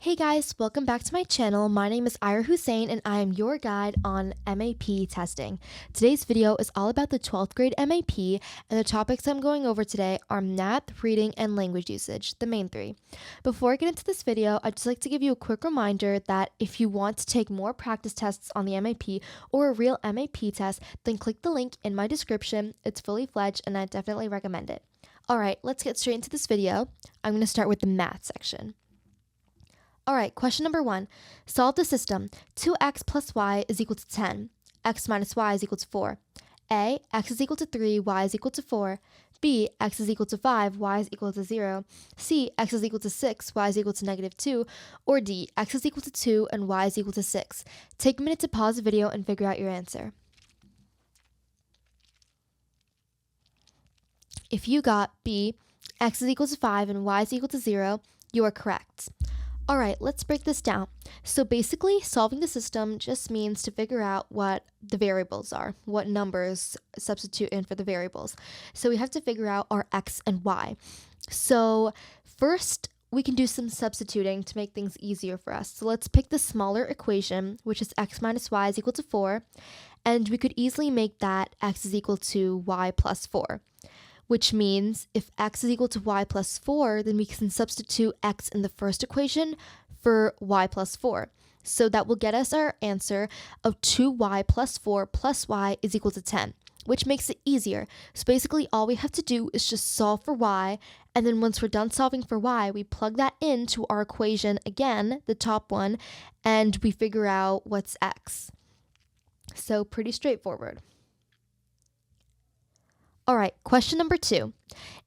Hey guys, welcome back to my channel. My name is Ira Hussein and I am your guide on MAP testing. Today's video is all about the 12th grade MAP, and the topics I'm going over today are math, reading, and language usage, the main three. Before I get into this video, I'd just like to give you a quick reminder that if you want to take more practice tests on the MAP or a real MAP test, then click the link in my description. It's fully fledged and I definitely recommend it. Alright, let's get straight into this video. I'm going to start with the math section. All right, question number 1. Solve the system. 2x plus y is equal to 10. X minus y is equal to 4. A, x is equal to 3, y is equal to 4. B, x is equal to 5, y is equal to 0. C, x is equal to 6, y is equal to negative 2. Or D, x is equal to 2 and y is equal to 6. Take a minute to pause the video and figure out your answer. If you got B, x is equal to 5 and y is equal to 0, you are correct. All right, let's break this down. So basically, solving the system just means to figure out what the variables are, what numbers substitute in for the variables. So we have to figure out our x and y. So first, we can do some substituting to make things easier for us. So let's pick the smaller equation, which is x minus y is equal to 4. And we could easily make that x is equal to y plus 4. Which means if x is equal to y plus 4, then we can substitute x in the first equation for y plus 4. So that will get us our answer of 2y plus 4 plus y is equal to 10, which makes it easier. So basically all we have to do is just solve for y, and then once we're done solving for y, we plug that into our equation again, the top one, and we figure out what's x. So pretty straightforward. All right, question number 2.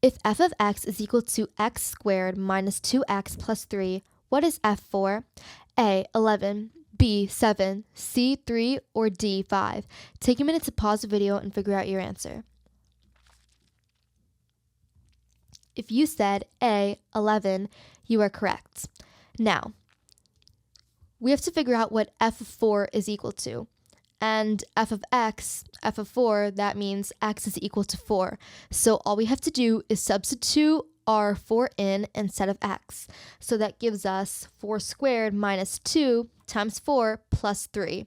If f of x is equal to x squared minus 2x plus 3, what is f for? A, 11, B, 7, C, 3, or D, 5? Take a minute to pause the video and figure out your answer. If you said A, 11, you are correct. Now, we have to figure out what f of 4 is equal to. And f of x, f of 4, that means x is equal to 4. So all we have to do is substitute our 4 in instead of x. So that gives us 4 squared minus 2 times 4 plus 3.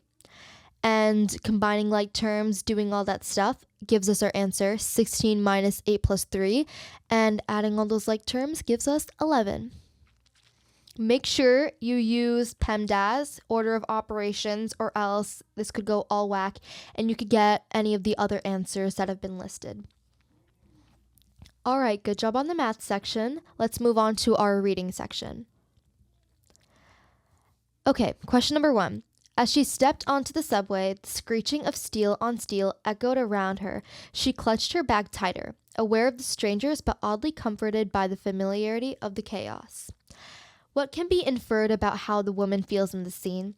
And combining like terms, doing all that stuff, gives us our answer, 16 minus 8 plus 3. And adding all those like terms gives us 11. Make sure you use PEMDAS, order of operations, or else this could go all whack and you could get any of the other answers that have been listed. All right, good job on the math section. Let's move on to our reading section. Okay, question number 1. As she stepped onto the subway, the screeching of steel on steel echoed around her. She clutched her bag tighter, aware of the strangers but oddly comforted by the familiarity of the chaos. What can be inferred about how the woman feels in the scene?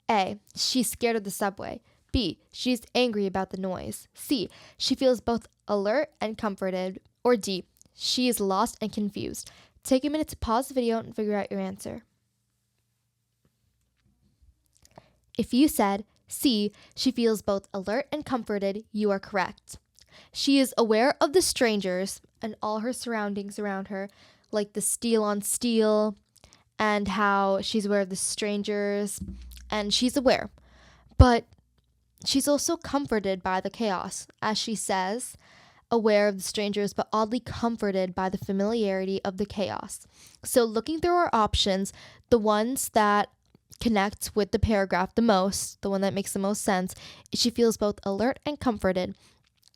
A. She's scared of the subway. B. She's angry about the noise. C. She feels both alert and comforted. Or D. She is lost and confused. Take a minute to pause the video and figure out your answer. If you said C. She feels both alert and comforted, you are correct. She is aware of the strangers and all her surroundings around her, like the steel on steel, and how she's aware of the strangers, and she's aware. But she's also comforted by the chaos, as she says, aware of the strangers, but oddly comforted by the familiarity of the chaos. So looking through our options, the ones that connect with the paragraph the most, the one that makes the most sense, is she feels both alert and comforted.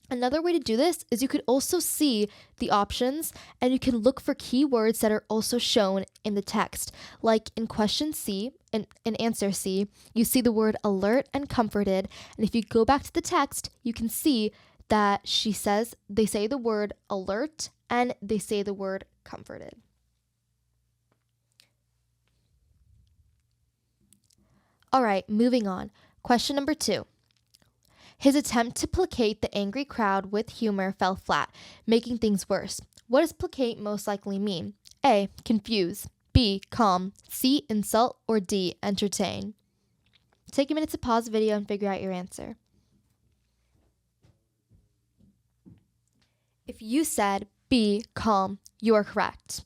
Another way to do this is you could also see the options and you can look for keywords that are also shown in the text. Like in question C, in answer C, you see the word alert and comforted. And if you go back to the text, you can see that they say the word alert and they say the word comforted. All right, moving on. Question number 2. His attempt to placate the angry crowd with humor fell flat, making things worse. What does placate most likely mean? A. Confuse. B. Calm. C. Insult. Or D. Entertain. Take a minute to pause the video and figure out your answer. If you said B. Calm, you are correct.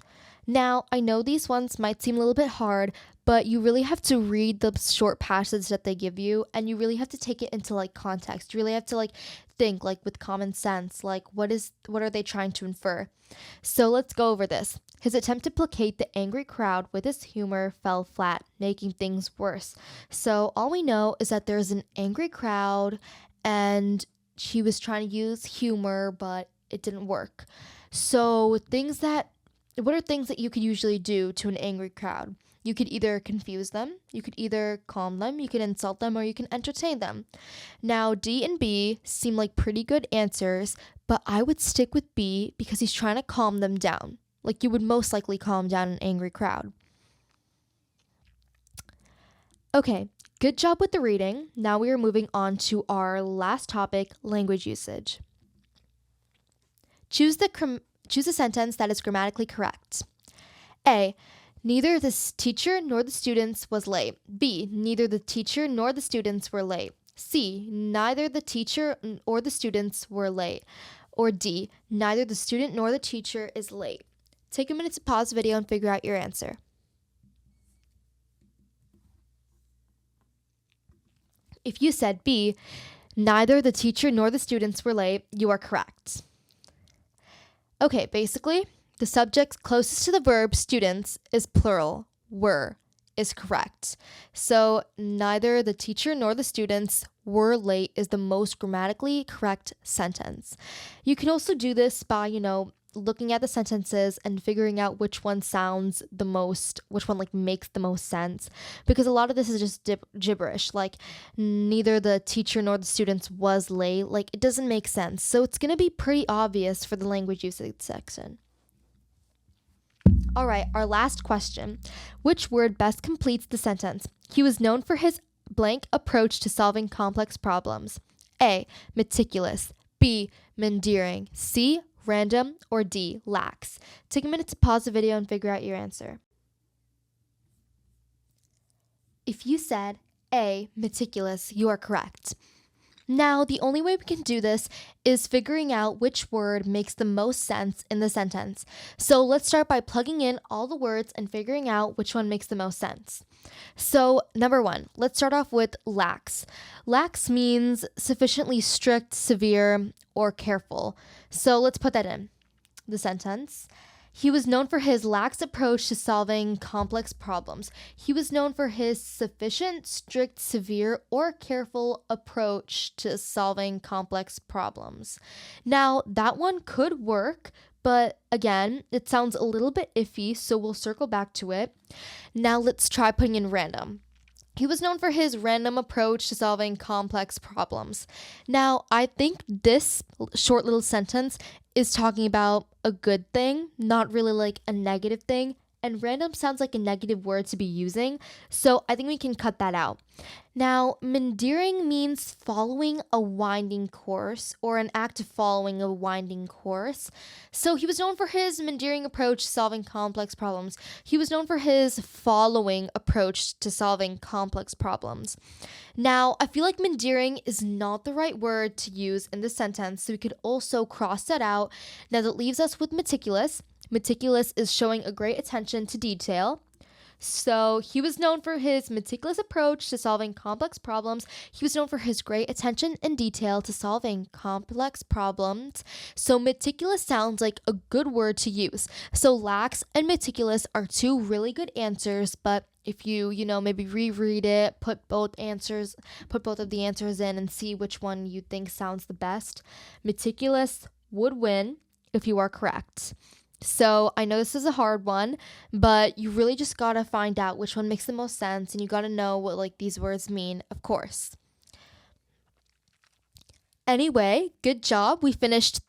Now, I know these ones might seem a little bit hard, but you really have to read the short passage that they give you, and you really have to take it into like context. You really have to like think like with common sense, like what are they trying to infer? So let's go over this. His attempt to placate the angry crowd with his humor fell flat, making things worse. So all we know is that there's an angry crowd and he was trying to use humor, but it didn't work. So what are things that you could usually do to an angry crowd? You could either confuse them, you could either calm them, you could insult them, or you can entertain them. Now, D and B seem like pretty good answers, but I would stick with B because he's trying to calm them down. Like you would most likely calm down an angry crowd. Okay, good job with the reading. Now we are moving on to our last topic, language usage. Choose a sentence that is grammatically correct. A. Neither the teacher nor the students was late. B. Neither the teacher nor the students were late. C. Neither the teacher or the students were late. Or D. Neither the student nor the teacher is late. Take a minute to pause the video and figure out your answer. If you said B, neither the teacher nor the students were late, you are correct. Okay, basically, the subject closest to the verb students is plural. Were is correct. So neither the teacher nor the students were late is the most grammatically correct sentence. You can also do this by, looking at the sentences and figuring out which one sounds the most, which one like makes the most sense. Because a lot of this is just gibberish. Like neither the teacher nor the students was late. Like it doesn't make sense. So it's going to be pretty obvious for the language usage section. All right, our last question. Which word best completes the sentence? He was known for his blank approach to solving complex problems. A. Meticulous. B. Endearing. C. Random. Or D. Lax. Take a minute to pause the video and figure out your answer. If you said A. Meticulous, you are correct. Now, the only way we can do this is figuring out which word makes the most sense in the sentence. So let's start by plugging in all the words and figuring out which one makes the most sense. So, number one, let's start off with lax. Lax means sufficiently strict, severe, or careful. So let's put that in the sentence. He was known for his lax approach to solving complex problems. He was known for his sufficient, strict, severe, or careful approach to solving complex problems. Now, that one could work, but again, it sounds a little bit iffy, so we'll circle back to it. Now, let's try putting in random. He was known for his random approach to solving complex problems. Now, I think this short little sentence is talking about a good thing, not really like a negative thing. And random sounds like a negative word to be using, so I think we can cut that out. Now, endearing means following a winding course or an act of following a winding course. So he was known for his endearing approach to solving complex problems. He was known for his following approach to solving complex problems. Now, I feel like endearing is not the right word to use in this sentence, so we could also cross that out. Now, that leaves us with meticulous. Meticulous is showing a great attention to detail. So he was known for his meticulous approach to solving complex problems. He was known for his great attention and detail to solving complex problems. So meticulous sounds like a good word to use. So lax and meticulous are two really good answers, but if you maybe reread it, put both of the answers in and see which one you think sounds the best, meticulous would win if you are correct. So I know this is a hard one, but you really just gotta find out which one makes the most sense, and you gotta know what like these words mean, of course. Anyway, good job. We finished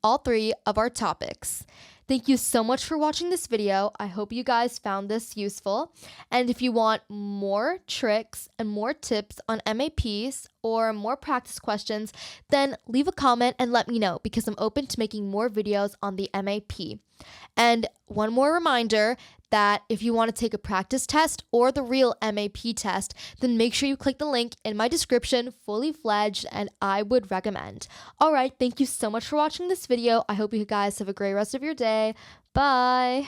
all three of our topics. Thank you so much for watching this video. I hope you guys found this useful. And if you want more tricks and more tips on MAPs or more practice questions, then leave a comment and let me know, because I'm open to making more videos on the MAP. And one more reminder that if you want to take a practice test or the real MAP test, then make sure you click the link in my description, fully fledged, and I would recommend. All right, thank you so much for watching this video. I hope you guys have a great rest of your day. Bye.